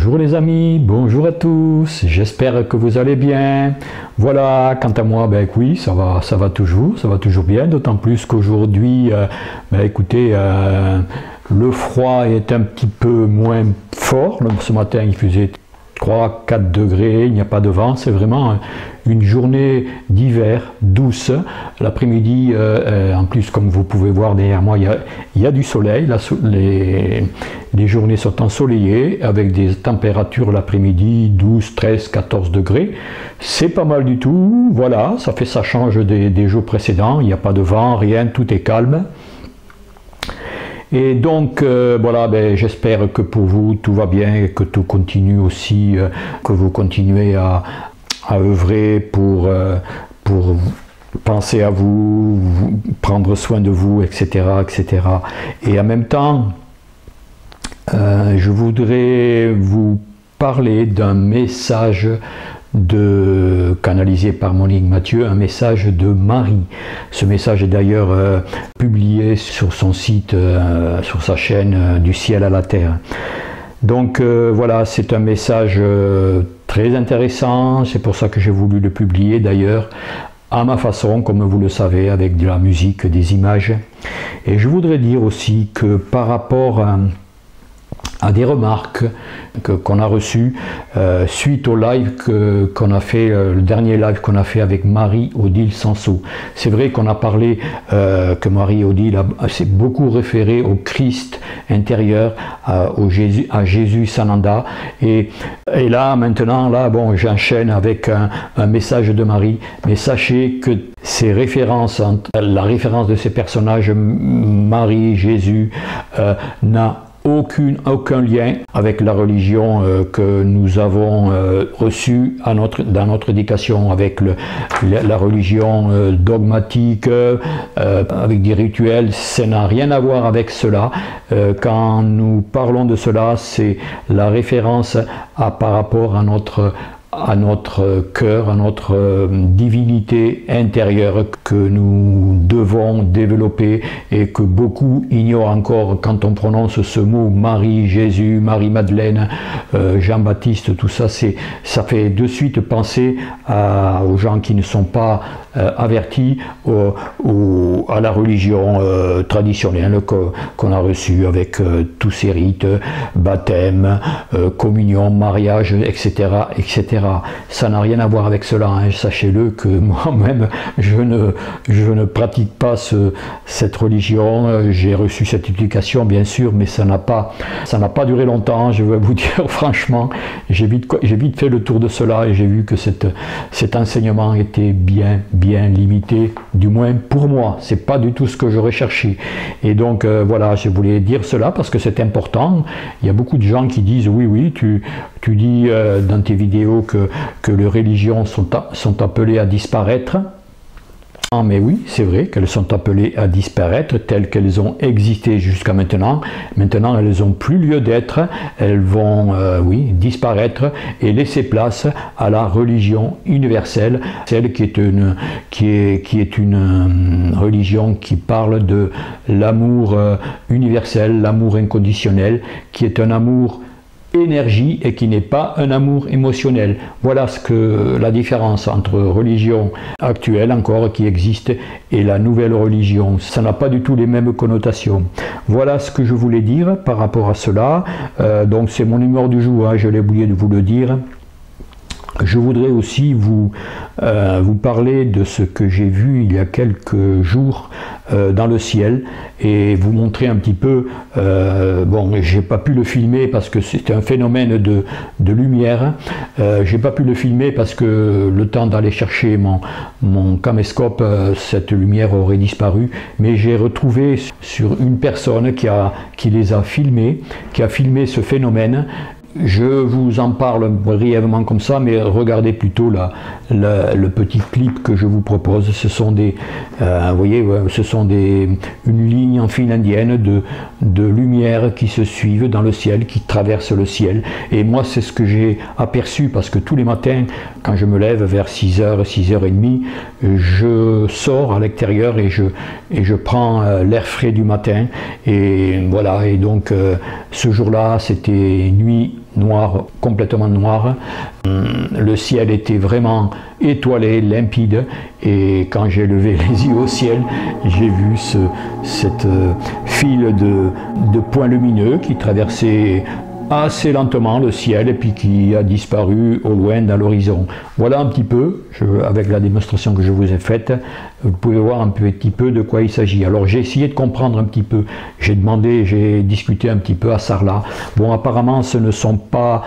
Bonjour les amis, bonjour à tous, j'espère que vous allez bien. Voilà, quant à moi, oui, ça va toujours bien, d'autant plus qu'aujourd'hui, écoutez, le froid est un petit peu moins fort. Ce matin, il faisait 3-4 degrés, il n'y a pas de vent, c'est vraiment une journée d'hiver douce. L'après-midi, en plus, comme vous pouvez voir derrière moi, il y a du soleil. Les journées sont ensoleillées avec des températures l'après-midi 12, 13, 14 degrés. C'est pas mal du tout. Voilà, ça change des jours précédents. Il n'y a pas de vent, rien, tout est calme. Et donc voilà, j'espère que pour vous tout va bien et que tout continue aussi, que vous continuez à œuvrer pour penser à vous, prendre soin de vous, etc., etc. Et en même temps, je voudrais vous parler d'un message canalisé par Monique Mathieu, un message de Marie. Ce message est d'ailleurs publié sur son site, sur sa chaîne Du ciel à la terre. Donc voilà, c'est un message très intéressant, c'est pour ça que j'ai voulu le publier d'ailleurs, à ma façon, comme vous le savez, avec de la musique, des images. Et je voudrais dire aussi que par rapport à des remarques qu'on a reçues suite au live qu'on a fait, le dernier live qu'on a fait avec Marie-Odile Sanso. C'est vrai qu'on a parlé que Marie-Odile s'est beaucoup référée au Christ intérieur, à Jésus Sananda. Et là, maintenant, bon, j'enchaîne avec un message de Marie. Mais sachez que ces références, la référence de ces personnages, Marie, Jésus, n'a aucun lien avec la religion que nous avons reçue dans notre éducation, avec la religion dogmatique, avec des rituels. Ça n'a rien à voir avec cela. Quand nous parlons de cela, c'est la référence par rapport à notre cœur, à notre divinité intérieure que nous devons développer et que beaucoup ignorent encore quand on prononce ce mot Marie, Jésus, Marie-Madeleine, Jean-Baptiste, tout ça, ça fait de suite penser aux gens qui ne sont pas avertis à la religion traditionnelle qu'on a reçue avec tous ces rites, baptême, communion, mariage, etc., etc. Ça n'a rien à voir avec cela, hein. Sachez-le que moi-même je ne pratique pas cette religion. J'ai reçu cette éducation bien sûr, mais ça n'a pas duré longtemps, je vais vous dire franchement. J'ai vite fait le tour de cela et j'ai vu que cet enseignement était bien limité, du moins pour moi. C'est pas du tout ce que j'aurais cherché. Et donc voilà, je voulais dire cela parce que c'est important. Il y a beaucoup de gens qui disent oui, tu dis dans tes vidéos que les religions sont appelées à disparaître. Mais oui, c'est vrai qu'elles sont appelées à disparaître telles qu'elles ont existé jusqu'à maintenant. Maintenant, elles n'ont plus lieu d'être. Elles vont, disparaître et laisser place à la religion universelle, celle qui est une religion qui parle de l'amour universel, l'amour inconditionnel, qui est un amour énergie et qui n'est pas un amour émotionnel. Voilà la différence entre religion actuelle encore qui existe et la nouvelle religion. Ça n'a pas du tout les mêmes connotations. Voilà ce que je voulais dire par rapport à cela. Donc c'est mon humeur du jour, hein, je l'ai oublié de vous le dire. Je voudrais aussi vous parler de ce que j'ai vu il y a quelques jours dans le ciel et vous montrer un petit peu, bon, j'ai pas pu le filmer parce que c'était un phénomène de lumière, j'ai pas pu le filmer parce que le temps d'aller chercher mon caméscope, cette lumière aurait disparu, mais j'ai retrouvé sur une personne qui les a filmés, qui a filmé ce phénomène. Je vous en parle brièvement comme ça, mais regardez plutôt le petit clip que je vous propose. Ce sont vous voyez, ce sont une ligne en file indienne de lumière qui se suivent dans le ciel, qui traversent le ciel. Et moi, c'est ce que j'ai aperçu parce que tous les matins, quand je me lève vers 6h, 6h30, je sors à l'extérieur et je prends l'air frais du matin. Et voilà. Et donc, ce jour-là, c'était nuit noir, complètement noir. Le ciel était vraiment étoilé, limpide, et quand j'ai levé les yeux au ciel, j'ai vu cette file de points lumineux qui traversait assez lentement le ciel et puis qui a disparu au loin dans l'horizon. Voilà un petit peu, avec la démonstration que je vous ai faite, vous pouvez voir un petit peu de quoi il s'agit. Alors j'ai essayé de comprendre un petit peu, j'ai discuté un petit peu à Sarlat. Bon, apparemment ce ne sont pas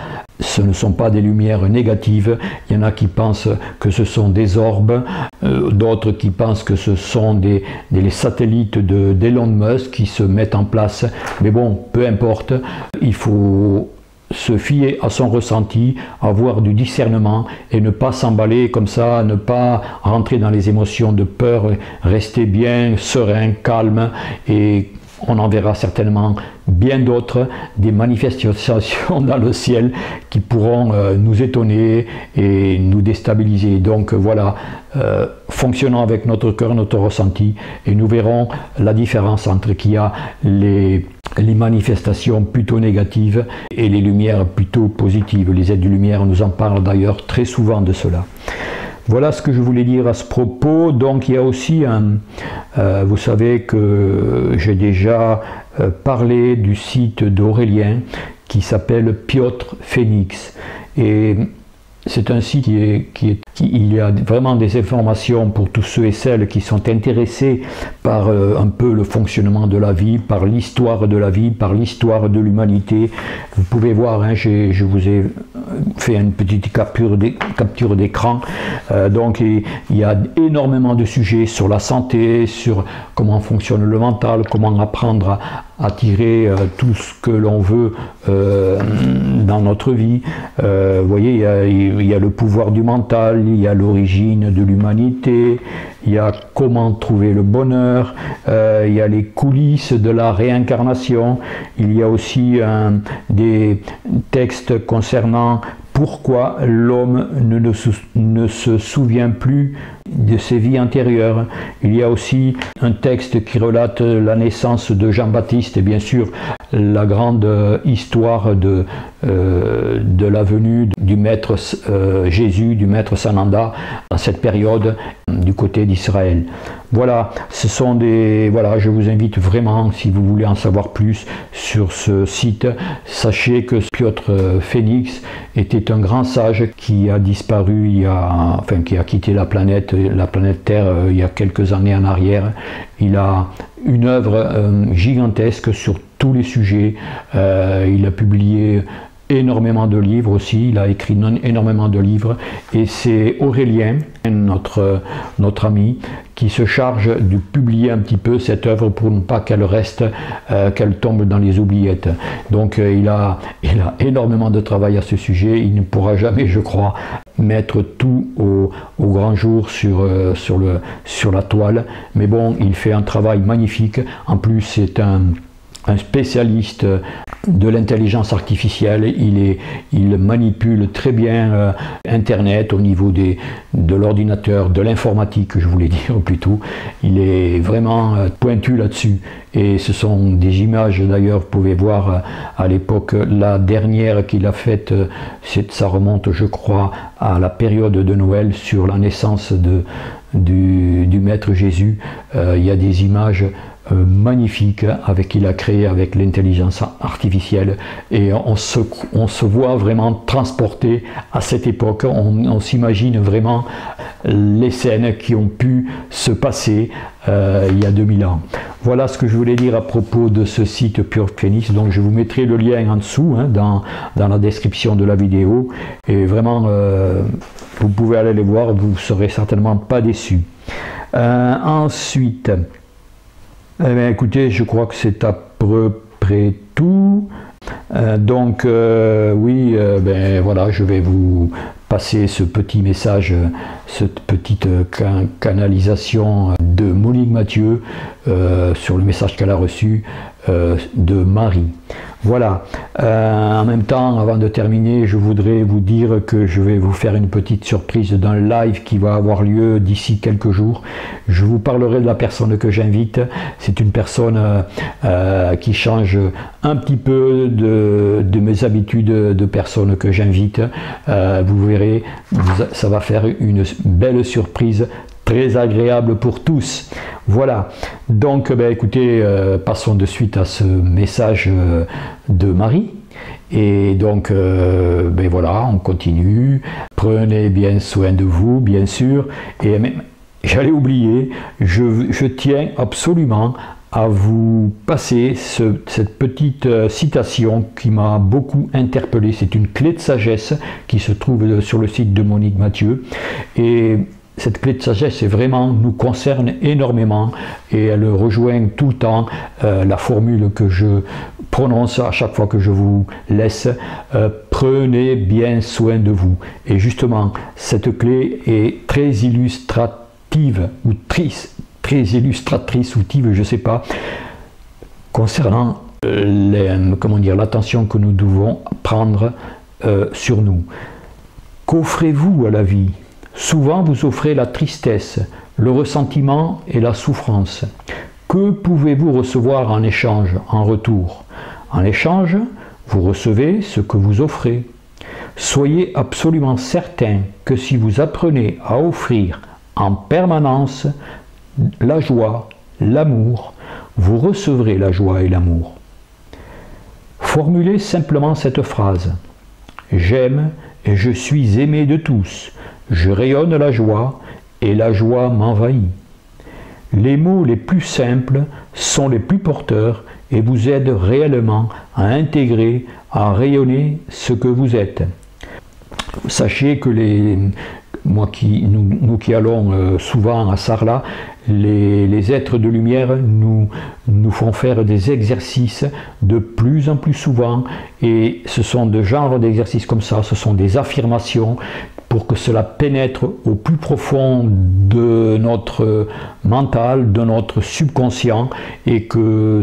des lumières négatives. Il y en a qui pensent que ce sont des orbes, d'autres qui pensent que ce sont des satellites d'Elon Musk qui se mettent en place. Mais bon, peu importe, il faut se fier à son ressenti, avoir du discernement et ne pas s'emballer comme ça, ne pas rentrer dans les émotions de peur, rester bien serein, calme, et on en verra certainement bien d'autres, des manifestations dans le ciel qui pourront nous étonner et nous déstabiliser. Donc voilà, fonctionnons avec notre cœur, notre ressenti, et nous verrons la différence entre qu'il y a les manifestations plutôt négatives et les lumières plutôt positives. Les aides-lumière nous en parlent d'ailleurs très souvent de cela. Voilà ce que je voulais dire à ce propos. Donc il y a aussi vous savez que j'ai déjà parlé du site d'Aurélien qui s'appelle Piotr Phoenix, et c'est un site il y a vraiment des informations pour tous ceux et celles qui sont intéressés par un peu le fonctionnement de la vie, par l'histoire de la vie, par l'histoire de l'humanité. Vous pouvez voir, hein, je vous ai fait une petite capture d'écran. Donc il y a énormément de sujets sur la santé, sur comment fonctionne le mental, comment apprendre à tirer tout ce que l'on veut dans notre vie. Vous voyez, il y a le pouvoir du mental, il y a l'origine de l'humanité, il y a comment trouver le bonheur, il y a les coulisses de la réincarnation, il y a aussi des textes concernant pourquoi l'homme ne se souvient plus de ses vies antérieures. Il y a aussi un texte qui relate la naissance de Jean-Baptiste et bien sûr la grande histoire de la venue du maître Jésus, du maître Sananda dans cette période du côté d'Israël. Voilà, ce sont voilà, je vous invite vraiment, si vous voulez en savoir plus sur ce site, sachez que Piotr Phoenix était un grand sage qui a disparu, qui a quitté la planète Terre il y a quelques années en arrière. Il a une œuvre gigantesque sur tous les sujets. Il a publié énormément de livres aussi, il a écrit énormément de livres, et c'est Aurélien, notre ami, qui se charge de publier un petit peu cette œuvre pour ne pas qu'elle reste, qu'elle tombe dans les oubliettes. Donc il a énormément de travail à ce sujet, il ne pourra jamais, je crois, mettre tout au grand jour sur la toile, mais bon, il fait un travail magnifique. En plus, c'est un spécialiste de l'intelligence artificielle, il manipule très bien Internet au niveau de l'ordinateur, de l'informatique, je voulais dire plutôt. Il est vraiment pointu là-dessus, et ce sont des images, d'ailleurs, vous pouvez voir à l'époque, la dernière qu'il a faite, ça remonte, je crois, à la période de Noël, sur la naissance du Maître Jésus. Il y a des images magnifique qu'il a créé avec l'intelligence artificielle, et on se voit vraiment transporté à cette époque. On s'imagine vraiment les scènes qui ont pu se passer il y a 2000 ans. Voilà ce que je voulais dire à propos de ce site Piotr Phoenix. Donc je vous mettrai le lien en dessous, hein, dans la description de la vidéo, et vraiment vous pouvez aller les voir, vous ne serez certainement pas déçus. Ensuite, eh bien, écoutez, je crois que c'est à peu près tout. Oui, ben voilà, je vais vous passer ce petit message, cette petite canalisation de Monique Mathieu sur le message qu'elle a reçu. de Marie. Voilà, en même temps, avant de terminer, je voudrais vous dire que je vais vous faire une petite surprise d'un live qui va avoir lieu d'ici quelques jours. Je vous parlerai de la personne que j'invite. C'est une personne qui change un petit peu de mes habitudes de personnes que j'invite. Vous verrez, ça va faire une belle surprise, très agréable pour tous. Voilà, donc écoutez, passons de suite à ce message de Marie. Et donc, voilà, on continue. Prenez bien soin de vous, bien sûr. Et même, j'allais oublier, je tiens absolument à vous passer cette petite citation qui m'a beaucoup interpellé. C'est une clé de sagesse qui se trouve sur le site de Monique Mathieu. Et cette clé de sagesse nous concerne énormément et elle rejoint tout le temps la formule que je prononce à chaque fois que je vous laisse. Prenez bien soin de vous. Et justement, cette clé est très illustrative ou très illustratrice ou je ne sais pas, concernant l'attention que nous devons prendre sur nous. Qu'offrez-vous à la vie ? Souvent vous offrez la tristesse, le ressentiment et la souffrance. Que pouvez-vous recevoir en échange, en retour? En échange, vous recevez ce que vous offrez. Soyez absolument certain que si vous apprenez à offrir en permanence la joie, l'amour, vous recevrez la joie et l'amour. Formulez simplement cette phrase. J'aime et je suis aimé de tous. Je rayonne la joie et la joie m'envahit. Les mots les plus simples sont les plus porteurs et vous aident réellement à intégrer, à rayonner ce que vous êtes. Sachez que nous qui allons souvent à Sarlat, les êtres de lumière nous font faire des exercices de plus en plus souvent et ce sont de genres d'exercices comme ça, ce sont des affirmations pour que cela pénètre au plus profond de notre mental, de notre subconscient et que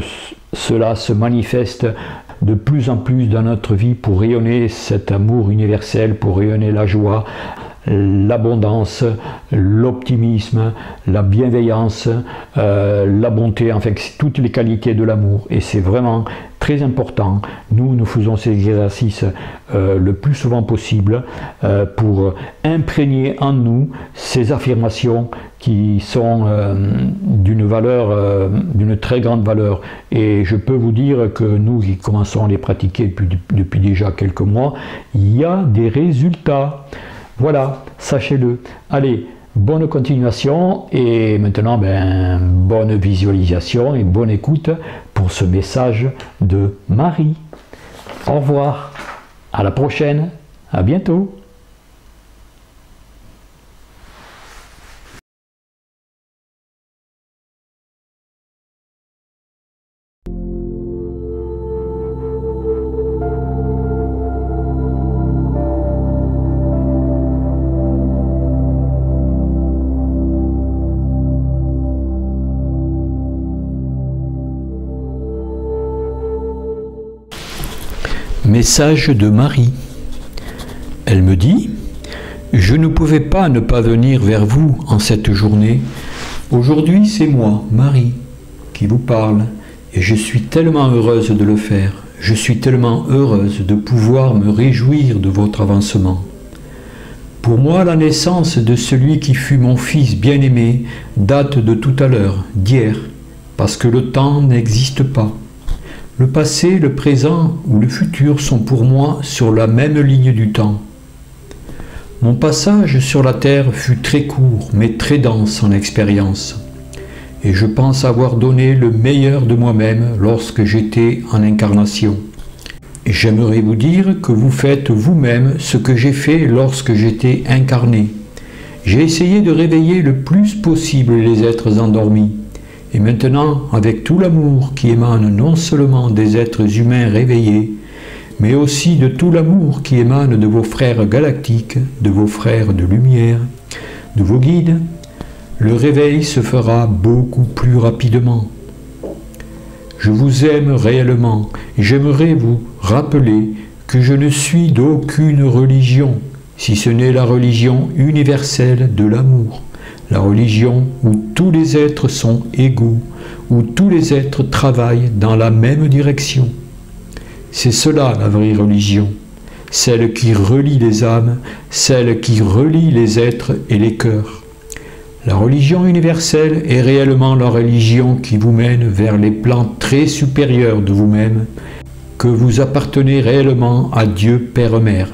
cela se manifeste de plus en plus dans notre vie pour rayonner cet amour universel, pour rayonner la joie, l'abondance, l'optimisme, la bienveillance, la bonté, enfin toutes les qualités de l'amour. Et c'est vraiment très important. Nous faisons ces exercices le plus souvent possible pour imprégner en nous ces affirmations qui sont d'une valeur, d'une très grande valeur. Et je peux vous dire que nous qui commençons à les pratiquer depuis déjà quelques mois, il y a des résultats. Voilà, sachez-le. Allez, bonne continuation et maintenant, bonne visualisation et bonne écoute pour ce message de Marie. Au revoir, à la prochaine, à bientôt. Message de Marie. Elle me dit « Je ne pouvais pas ne pas venir vers vous en cette journée. Aujourd'hui, c'est moi, Marie, qui vous parle, et je suis tellement heureuse de le faire. Je suis tellement heureuse de pouvoir me réjouir de votre avancement. Pour moi, la naissance de celui qui fut mon fils bien-aimé date de tout à l'heure, d'hier, parce que le temps n'existe pas. Le passé, le présent ou le futur sont pour moi sur la même ligne du temps. Mon passage sur la terre fut très court, mais très dense en expérience. Et je pense avoir donné le meilleur de moi-même lorsque j'étais en incarnation. Et j'aimerais vous dire que vous faites vous-même ce que j'ai fait lorsque j'étais incarné. J'ai essayé de réveiller le plus possible les êtres endormis. Et maintenant, avec tout l'amour qui émane non seulement des êtres humains réveillés, mais aussi de tout l'amour qui émane de vos frères galactiques, de vos frères de lumière, de vos guides, le réveil se fera beaucoup plus rapidement. Je vous aime réellement et j'aimerais vous rappeler que je ne suis d'aucune religion, si ce n'est la religion universelle de l'amour, la religion où tous les êtres sont égaux, où tous les êtres travaillent dans la même direction. C'est cela la vraie religion, celle qui relie les âmes, celle qui relie les êtres et les cœurs. La religion universelle est réellement la religion qui vous mène vers les plans très supérieurs de vous-même, que vous appartenez réellement à Dieu Père-Mère,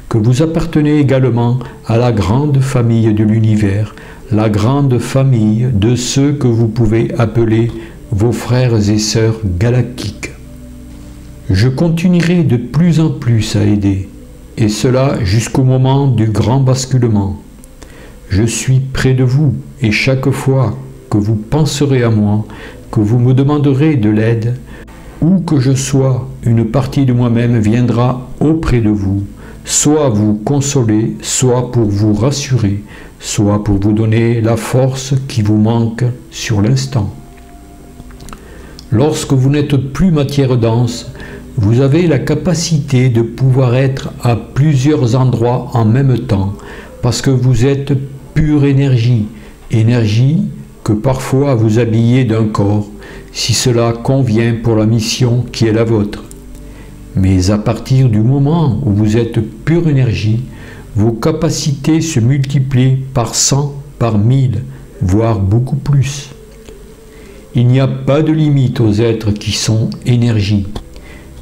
que vous appartenez également à la grande famille de l'univers, la grande famille de ceux que vous pouvez appeler vos frères et sœurs galactiques. Je continuerai de plus en plus à aider, et cela jusqu'au moment du grand basculement. Je suis près de vous, et chaque fois que vous penserez à moi, que vous me demanderez de l'aide, où que je sois, une partie de moi-même viendra auprès de vous, soit vous consoler, soit pour vous rassurer, soit pour vous donner la force qui vous manque sur l'instant. Lorsque vous n'êtes plus matière dense, vous avez la capacité de pouvoir être à plusieurs endroits en même temps, parce que vous êtes pure énergie, énergie que parfois vous habillez d'un corps, si cela convient pour la mission qui est la vôtre. Mais à partir du moment où vous êtes pure énergie, vos capacités se multiplient par 100, par 1000, voire beaucoup plus. Il n'y a pas de limite aux êtres qui sont énergie.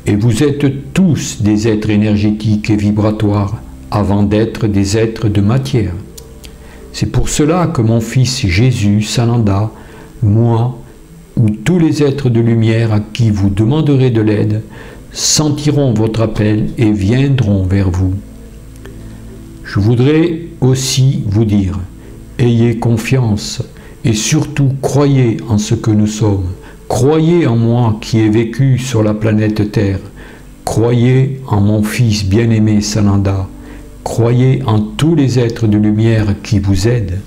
Et vous êtes tous des êtres énergétiques et vibratoires avant d'être des êtres de matière. C'est pour cela que mon fils Jésus, Sananda, moi, ou tous les êtres de lumière à qui vous demanderez de l'aide, sentiront votre appel et viendront vers vous. Je voudrais aussi vous dire, ayez confiance et surtout croyez en ce que nous sommes. Croyez en moi qui ai vécu sur la planète Terre. Croyez en mon fils bien-aimé Sananda. Croyez en tous les êtres de lumière qui vous aident.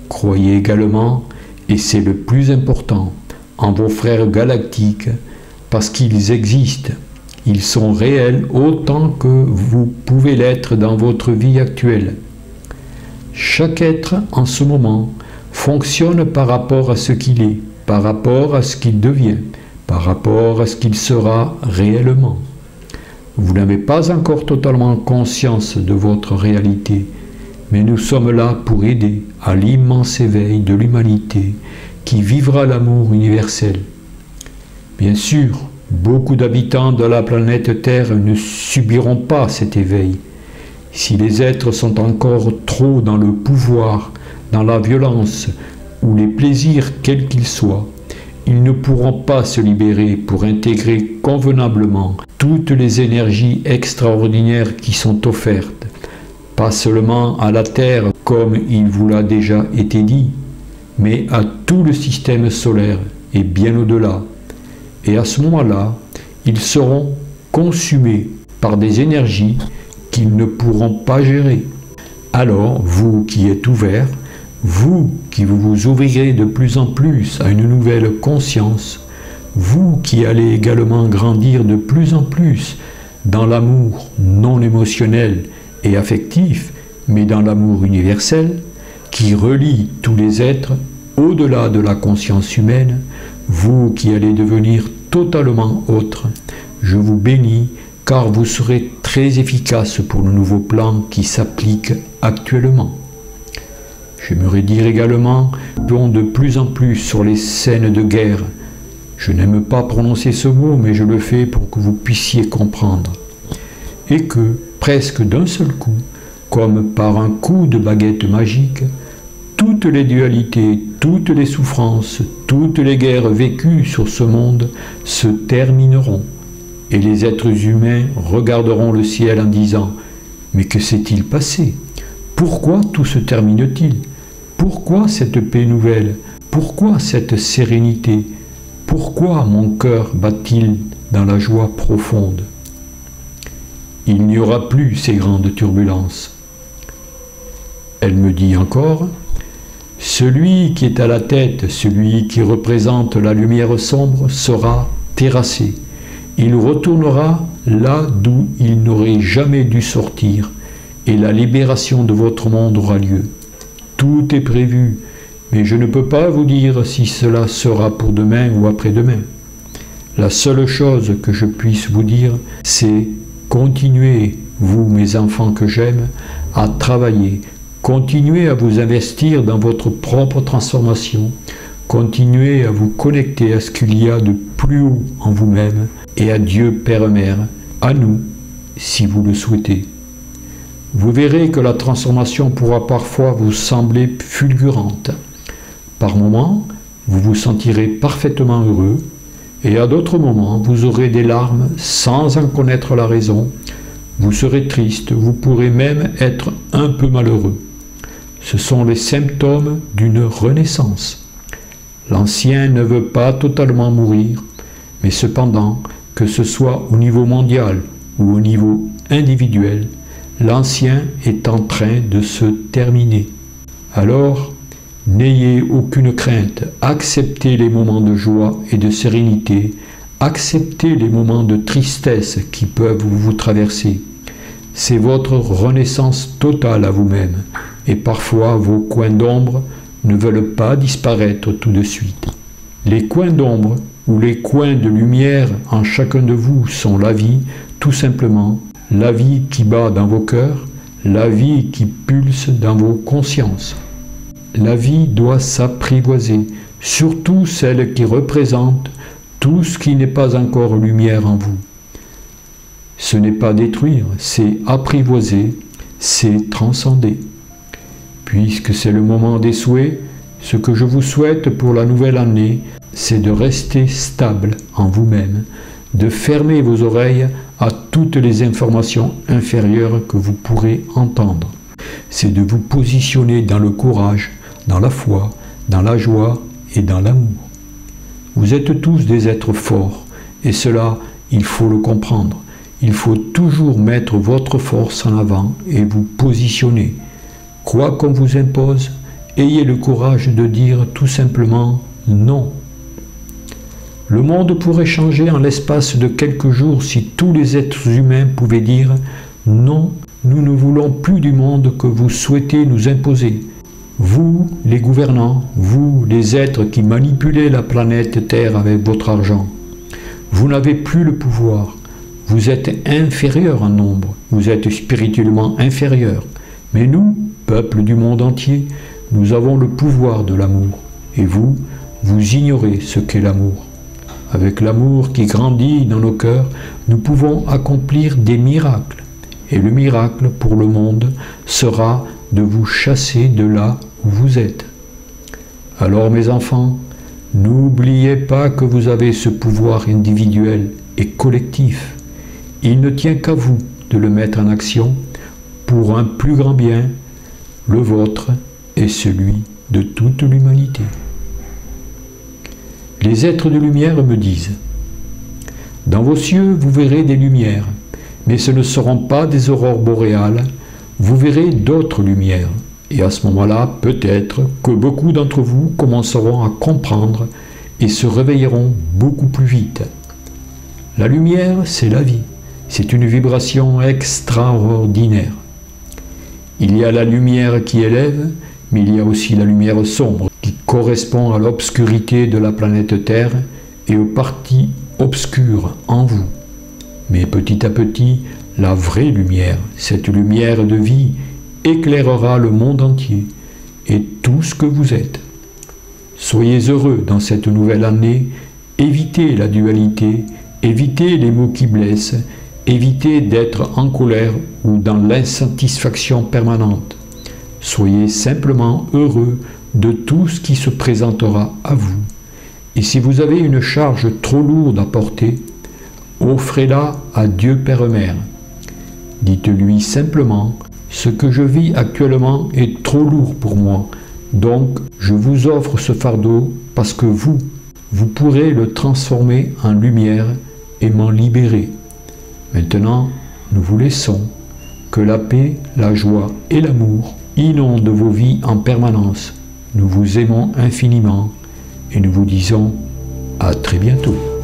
Croyez également, et c'est le plus important, en vos frères galactiques, parce qu'ils existent. Ils sont réels autant que vous pouvez l'être dans votre vie actuelle. Chaque être, en ce moment, fonctionne par rapport à ce qu'il est, par rapport à ce qu'il devient, par rapport à ce qu'il sera réellement. Vous n'avez pas encore totalement conscience de votre réalité, mais nous sommes là pour aider à l'immense éveil de l'humanité qui vivra l'amour universel. Bien sûr, beaucoup d'habitants de la planète Terre ne subiront pas cet éveil. Si les êtres sont encore trop dans le pouvoir, dans la violence ou les plaisirs quels qu'ils soient, ils ne pourront pas se libérer pour intégrer convenablement toutes les énergies extraordinaires qui sont offertes, pas seulement à la Terre comme il vous l'a déjà été dit, mais à tout le système solaire et bien au-delà. Et à ce moment-là, ils seront consumés par des énergies qu'ils ne pourront pas gérer. Alors, vous qui êtes ouverts, vous qui vous ouvrirez de plus en plus à une nouvelle conscience, vous qui allez également grandir de plus en plus dans l'amour non émotionnel et affectif, mais dans l'amour universel, qui relie tous les êtres au-delà de la conscience humaine, vous qui allez devenir totalement autre, je vous bénis car vous serez très efficace pour le nouveau plan qui s'applique actuellement. J'aimerais dire également qu'on de plus en plus sur les scènes de guerre. Je n'aime pas prononcer ce mot, mais je le fais pour que vous puissiez comprendre. Et que, presque d'un seul coup, comme par un coup de baguette magique, toutes les dualités, toutes les souffrances, toutes les guerres vécues sur ce monde se termineront. Et les êtres humains regarderont le ciel en disant « Mais que s'est-il passé? Pourquoi tout se termine-t-il? Pourquoi cette paix nouvelle? Pourquoi cette sérénité? Pourquoi mon cœur bat-il dans la joie profonde ?» Il n'y aura plus ces grandes turbulences. Elle me dit encore Celui qui est à la tête, celui qui représente la lumière sombre, sera terrassé. Il retournera là d'où il n'aurait jamais dû sortir, et la libération de votre monde aura lieu. Tout est prévu, mais je ne peux pas vous dire si cela sera pour demain ou après-demain. La seule chose que je puisse vous dire, c'est continuez, vous mes enfants que j'aime, à travailler, continuez à vous investir dans votre propre transformation, continuez à vous connecter à ce qu'il y a de plus haut en vous-même et à Dieu Père-Mère, à nous, si vous le souhaitez. Vous verrez que la transformation pourra parfois vous sembler fulgurante. Par moments, vous vous sentirez parfaitement heureux, et à d'autres moments, vous aurez des larmes sans en connaître la raison. Vous serez triste, vous pourrez même être un peu malheureux. Ce sont les symptômes d'une renaissance. L'ancien ne veut pas totalement mourir, mais cependant, que ce soit au niveau mondial ou au niveau individuel, l'ancien est en train de se terminer. Alors, n'ayez aucune crainte, acceptez les moments de joie et de sérénité, acceptez les moments de tristesse qui peuvent vous traverser. C'est votre renaissance totale à vous-même, et parfois vos coins d'ombre ne veulent pas disparaître tout de suite. Les coins d'ombre ou les coins de lumière en chacun de vous sont la vie, tout simplement, la vie qui bat dans vos cœurs, la vie qui pulse dans vos consciences. La vie doit s'apprivoiser, surtout celle qui représente tout ce qui n'est pas encore lumière en vous. Ce n'est pas détruire, c'est apprivoiser, c'est transcender. Puisque c'est le moment des souhaits, ce que je vous souhaite pour la nouvelle année, c'est de rester stable en vous-même, de fermer vos oreilles à toutes les informations inférieures que vous pourrez entendre. C'est de vous positionner dans le courage, dans la foi, dans la joie et dans l'amour. Vous êtes tous des êtres forts, et cela, il faut le comprendre. Il faut toujours mettre votre force en avant et vous positionner. Quoi qu'on vous impose, ayez le courage de dire tout simplement non. Le monde pourrait changer en l'espace de quelques jours si tous les êtres humains pouvaient dire « Non, nous ne voulons plus du monde que vous souhaitez nous imposer. Vous, les gouvernants, vous, les êtres qui manipulez la planète Terre avec votre argent, vous n'avez plus le pouvoir. Vous êtes inférieurs en nombre, vous êtes spirituellement inférieurs. Mais nous, peuple du monde entier, nous avons le pouvoir de l'amour. Et vous, vous ignorez ce qu'est l'amour. Avec l'amour qui grandit dans nos cœurs, nous pouvons accomplir des miracles. Et le miracle pour le monde sera de vous chasser de là où vous êtes. Alors mes enfants, n'oubliez pas que vous avez ce pouvoir individuel et collectif. Il ne tient qu'à vous de le mettre en action pour un plus grand bien, le vôtre et celui de toute l'humanité. Les êtres de lumière me disent « Dans vos cieux, vous verrez des lumières, mais ce ne seront pas des aurores boréales, vous verrez d'autres lumières. Et à ce moment-là, peut-être que beaucoup d'entre vous commenceront à comprendre et se réveilleront beaucoup plus vite. La lumière, c'est la vie. C'est une vibration extraordinaire. Il y a la lumière qui élève, mais il y a aussi la lumière sombre qui correspond à l'obscurité de la planète Terre et aux parties obscures en vous. Mais petit à petit, la vraie lumière, cette lumière de vie, éclairera le monde entier et tout ce que vous êtes. Soyez heureux dans cette nouvelle année, évitez la dualité, évitez les mots qui blessent, évitez d'être en colère ou dans l'insatisfaction permanente. Soyez simplement heureux de tout ce qui se présentera à vous. Et si vous avez une charge trop lourde à porter, offrez-la à Dieu Père-Mère. Dites-lui simplement « Ce que je vis actuellement est trop lourd pour moi, donc je vous offre ce fardeau parce que vous pourrez le transformer en lumière et m'en libérer. Maintenant, nous vous laissons. Que la paix, la joie et l'amour inondent vos vies en permanence. nous vous aimons infiniment et nous vous disons à très bientôt.